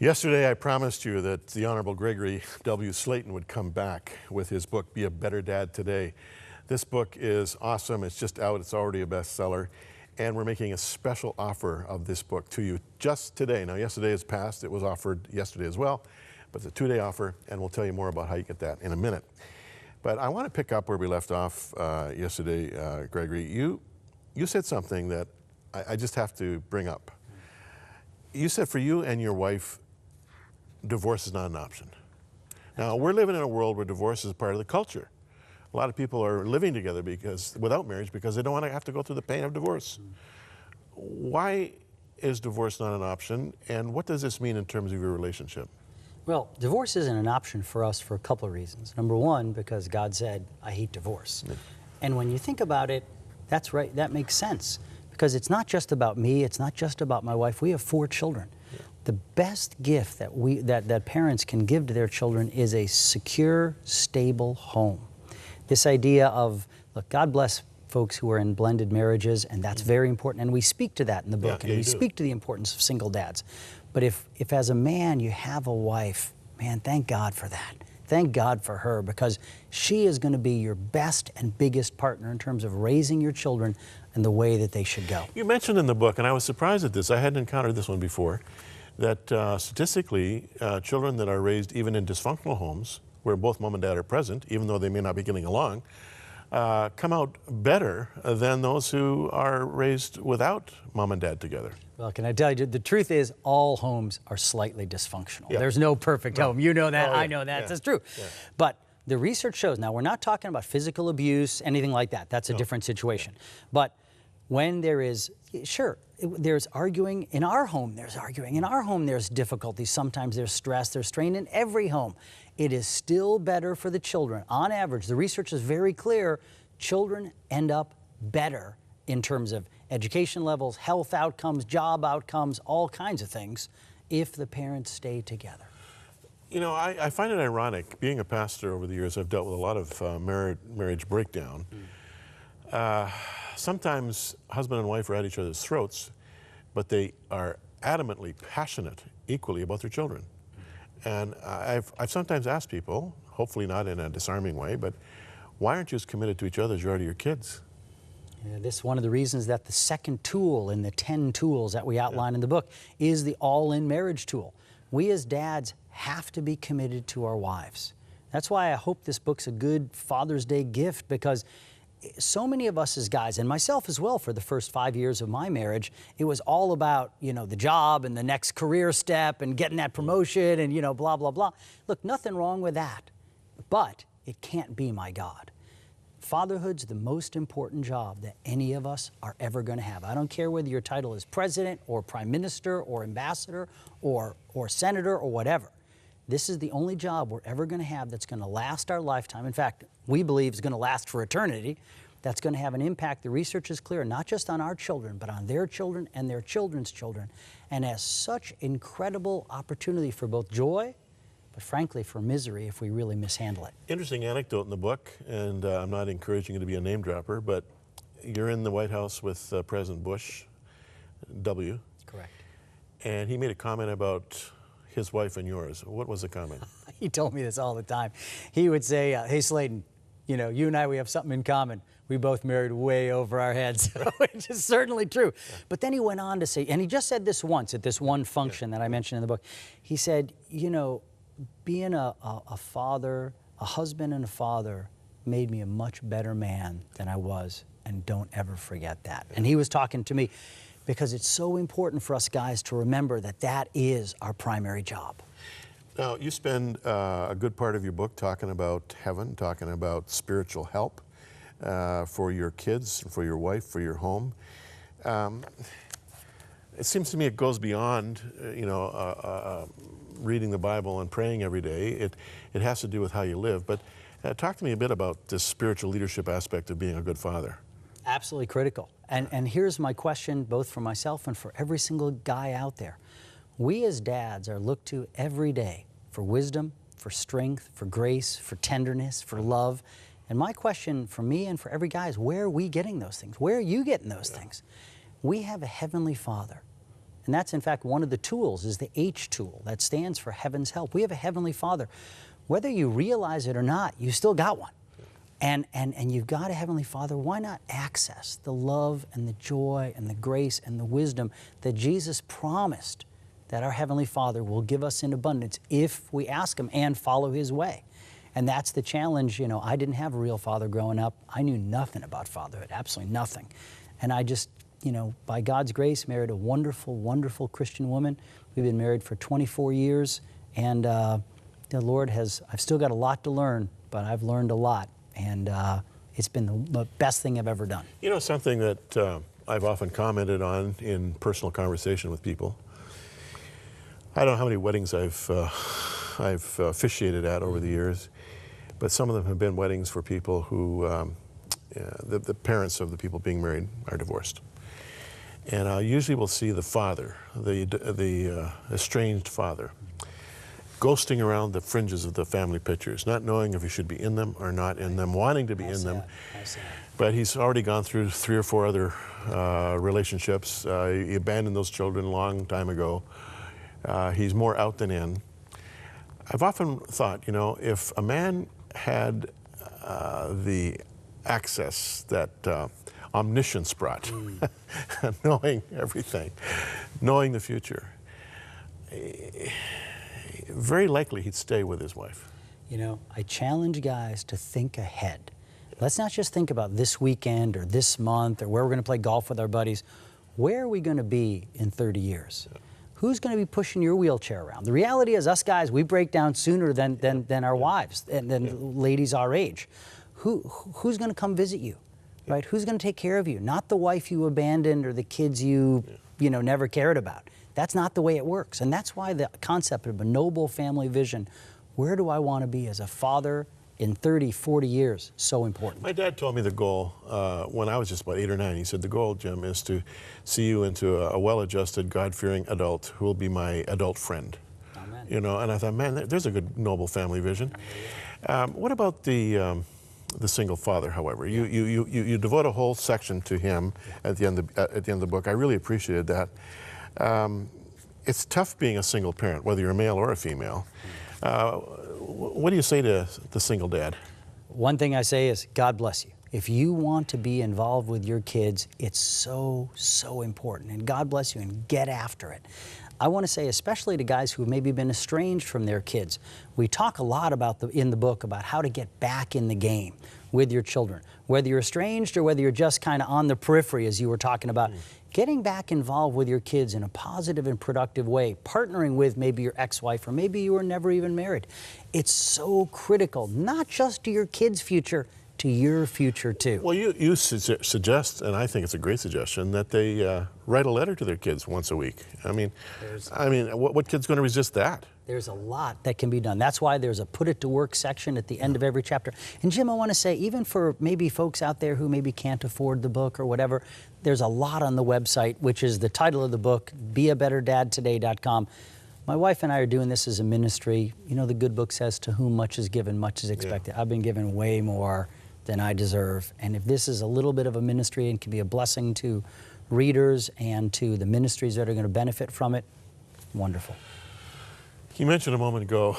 Yesterday, I promised you that the Honorable Gregory W. Slayton would come back with his book, Be a Better Dad Today. This book is awesome. It's just out. It's already a bestseller. And we're making a special offer of this book to you just today. Now, yesterday is past. It was offered yesterday as well. But it's a two-day offer, and we'll tell you more about how you get that in a minute. But I want to pick up where we left off yesterday, Gregory. You said something that I just have to bring up. You said for you and your wife, divorce is not an option. Now, we're living in a world where divorce is part of the culture. A lot of people are living together without marriage because they don't want to have to go through the pain of divorce. Why is divorce not an option, and what does this mean in terms of your relationship? Well, divorce isn't an option for us for a couple of reasons. Number one, because God said, I hate divorce. Yeah. And when you think about it, that's right, that makes sense. Because it's not just about me, it's not just about my wife. We have 4 children. Yeah. The best gift that parents can give to their children is a secure, stable home. This idea of, look, God bless folks who are in blended marriages, and that's very important. And we speak to that in the book, and we speak to the importance of single dads. But if as a man you have a wife, man, thank God for that. Thank God for her, because she is going to be your best and biggest partner in terms of raising your children in the way that they should go. You mentioned in the book, and I was surprised at this, I hadn't encountered this one before, that statistically, children that are raised even in dysfunctional homes, where both mom and dad are present, even though they may not be getting along, come out better than those who are raised without mom and dad together. Well, can I tell you, the truth is all homes are slightly dysfunctional. Yeah. There's no perfect home. You know that, I know that, that's true. Yeah. But the research shows, now we're not talking about physical abuse, anything like that. That's a different situation. But when there is, sure, there's arguing. In our home, there's arguing. In our home, there's difficulties. Sometimes there's stress, there's strain in every home. It is still better for the children. On average, the research is very clear, children end up better in terms of education levels, health outcomes, job outcomes, all kinds of things, if the parents stay together. You know, I find it ironic. Being a pastor over the years, I've dealt with a lot of marriage breakdown. Sometimes husband and wife are at each other's throats, but they are adamantly passionate equally about their children. And I've sometimes asked people, hopefully not in a disarming way, but why aren't you as committed to each other as you are to your kids? Yeah, this is one of the reasons that the second tool in the 10 tools that we outline in the book is the all-in marriage tool. We as dads have to be committed to our wives. That's why I hope this book's a good Father's Day gift, because so many of us as guys, and myself as well for the first 5 years of my marriage, it was all about, you know, the job and the next career step and getting that promotion and, you know, blah, blah, blah. Look, nothing wrong with that, but it can't be my God. Fatherhood's the most important job that any of us are ever going to have. I don't care whether your title is president or prime minister or ambassador or senator or whatever. This is the only job we're ever going to have that's going to last our lifetime. In fact, we believe is going to last for eternity. That's going to have an impact. The research is clear, not just on our children, but on their children and their children's children, and has such incredible opportunity for both joy, but frankly for misery if we really mishandle it. Interesting anecdote in the book, and I'm not encouraging you to be a name dropper, but you're in the White House with President Bush, W. Correct. And he made a comment about his wife and yours. What was the comment? He told me this all the time. He would say, hey, Slayton, you know, you and I, we have something in common. We both married way over our heads, which is certainly true. Yeah. But then he went on to say, and he just said this once at this one function that I mentioned in the book. He said, you know, being a father, a husband and a father made me a much better man than I was, and don't ever forget that. And he was talking to me because it's so important for us guys to remember that that is our primary job. Now, you spend a good part of your book talking about heaven, talking about spiritual help for your kids, for your wife, for your home. It seems to me it goes beyond, you know, reading the Bible and praying every day. It has to do with how you live. But talk to me a bit about this spiritual leadership aspect of being a good father. Absolutely critical. And here's my question, both for myself and for every single guy out there. We as dads are looked to every day for wisdom, for strength, for grace, for tenderness, for love. And my question for me and for every guy is, where are we getting those things? Where are you getting those things? We have a Heavenly Father And that's, in fact, one of the tools, is the H tool. That stands for Heaven's Help. We have a Heavenly Father. Whether you realize it or not, you still got one. And you've got a Heavenly Father. Why not access the love and the joy and the grace and the wisdom that Jesus promised that our Heavenly Father will give us in abundance if we ask Him and follow His way? And that's the challenge. You know, I didn't have a real father growing up. I knew nothing about fatherhood, absolutely nothing. And I just, you know, by God's grace, married a wonderful, wonderful Christian woman. We've been married for 24 years, and the Lord has, I've still got a lot to learn, but I've learned a lot, and it's been the best thing I've ever done. You know, something that I've often commented on in personal conversation with people, I don't know how many weddings I've officiated at over the years, but some of them have been weddings for people who, the parents of the people being married are divorced. And I usually will see the father, the estranged father, ghosting around the fringes of the family pictures, not knowing if he should be in them or not in them, wanting to be in them. But he's already gone through 3 or 4 other relationships. He abandoned those children a long time ago. He's more out than in. I've often thought, you know, if a man had the access that omniscience brought, knowing everything, knowing the future, very likely he'd stay with his wife. You know, I challenge guys to think ahead. Let's not just think about this weekend or this month or where we're going to play golf with our buddies. Where are we going to be in 30 years? Yeah. Who's going to be pushing your wheelchair around? The reality is, us guys, we break down sooner than our wives and than ladies our age. Who's going to come visit you? Right? Who's going to take care of you? Not the wife you abandoned or the kids you know, never cared about. That's not the way it works. And that's why the concept of a noble family vision, where do I want to be as a father in 30, 40 years, so important. My dad told me the goal when I was just about 8 or 9. He said, the goal, Jim, is to see you into a well-adjusted, God-fearing adult who will be my adult friend. Amen. You know, and I thought, man, there's a good, noble family vision. What about the single father, however? You devote a whole section to him at the end of the book. I really appreciated that. It's tough being a single parent, whether you're a male or a female. What do you say to the single dad? One thing I say is, God bless you. If you want to be involved with your kids, it's so, so important. And God bless you, and get after it. I want to say, especially to guys who have maybe been estranged from their kids, we talk a lot about in the book about how to get back in the game with your children. Whether you're estranged or whether you're just kind of on the periphery, as you were talking about, getting back involved with your kids in a positive and productive way, partnering with maybe your ex-wife, or maybe you were never even married. It's so critical, not just to your kids' future, to your future too. Well, you suggest, and I think it's a great suggestion, that they write a letter to their kids once a week. I mean, what kid's going to resist that? There's a lot that can be done. That's why there's a put it to work section at the end of every chapter. And Jim, I want to say, even for maybe folks out there who maybe can't afford the book or whatever, there's a lot on the website, which is the title of the book, beabetterdadtoday.com. My wife and I are doing this as a ministry. You know, the good book says, to whom much is given, much is expected. I've been given way more than I deserve. And if this is a little bit of a ministry and can be a blessing to readers and to the ministries that are going to benefit from it, wonderful. You mentioned a moment ago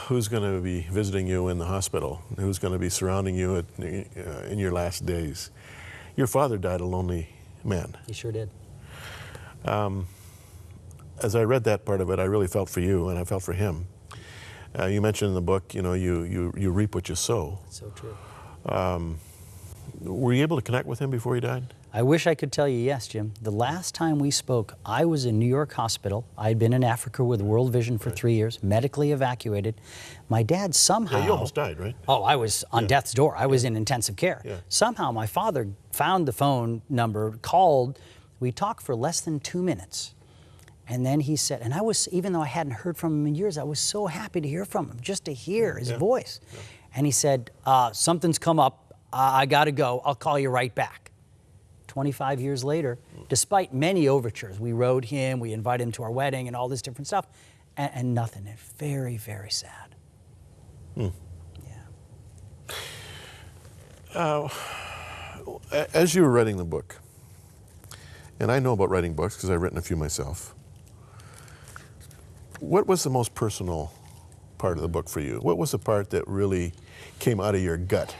who's going to be visiting you in the hospital, who's going to be surrounding you in your last days. Your father died a lonely man. He sure did. As I read that part of it, I really felt for you, and I felt for him. You mentioned in the book, you know, you reap what you sow. That's so true. Were you able to connect with him before he died? I wish I could tell you yes, Jim. The last time we spoke, I was in New York Hospital. I had been in Africa with World Vision for 3 years, medically evacuated. My dad somehow... Yeah, you almost died, right? Oh, I was on death's door. I was in intensive care. Yeah. Somehow my father found the phone number, called. We talked for less than 2 minutes. And then he said, and I was, even though I hadn't heard from him in years, I was so happy to hear from him, just to hear his voice. Yeah. And he said, something's come up. I got to go. I'll call you right back. 25 years later, despite many overtures, we wrote him, we invited him to our wedding and all this different stuff, and nothing. It's very, very sad. Yeah. As you were writing the book, and I know about writing books because I've written a few myself, What was the most personal part of the book for you? What was the part that really came out of your gut?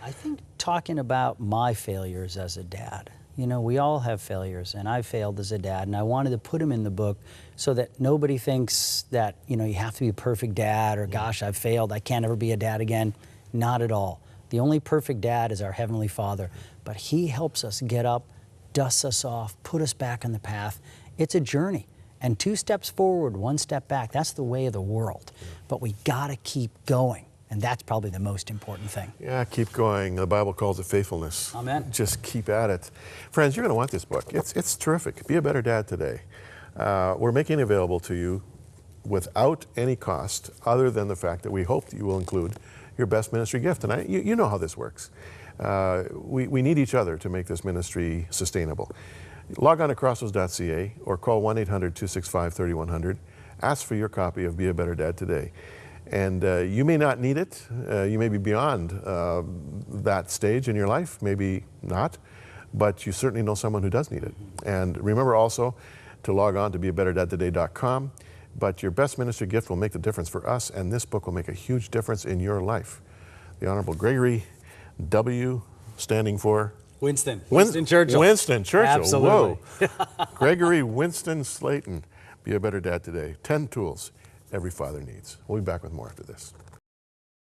I think talking about my failures as a dad. You know, we all have failures, and I failed as a dad, and I wanted to put them in the book so that nobody thinks that, you know, you have to be a perfect dad or, gosh, I've failed, I can't ever be a dad again. Not at all. The only perfect dad is our Heavenly Father, but He helps us get up, dust us off, put us back on the path. It's a journey, and 2 steps forward, 1 step back. That's the way of the world, but we gotta keep going. And that's probably the most important thing. Yeah, keep going. The Bible calls it faithfulness. Amen. Just keep at it. Friends, you're going to want this book. It's terrific. Be a Better Dad Today. We're making it available to you without any cost other than the fact that we hope that you will include your best ministry gift. And you know how this works. We need each other to make this ministry sustainable. Log on to crossroads.ca or call 1-800-265-3100. Ask for your copy of Be a Better Dad Today. And you may not need it. You may be beyond that stage in your life, maybe not, but you certainly know someone who does need it. And remember also to log on to beabettertodaycom. But your best ministry gift will make the difference for us, and this book will make a huge difference in your life. The Honorable Gregory W., standing for? Winston Churchill. Winston Churchill. Absolutely. Whoa. Gregory Winston Slayton. Be a Better Dad Today. 10 tools every father needs. We'll be back with more after this.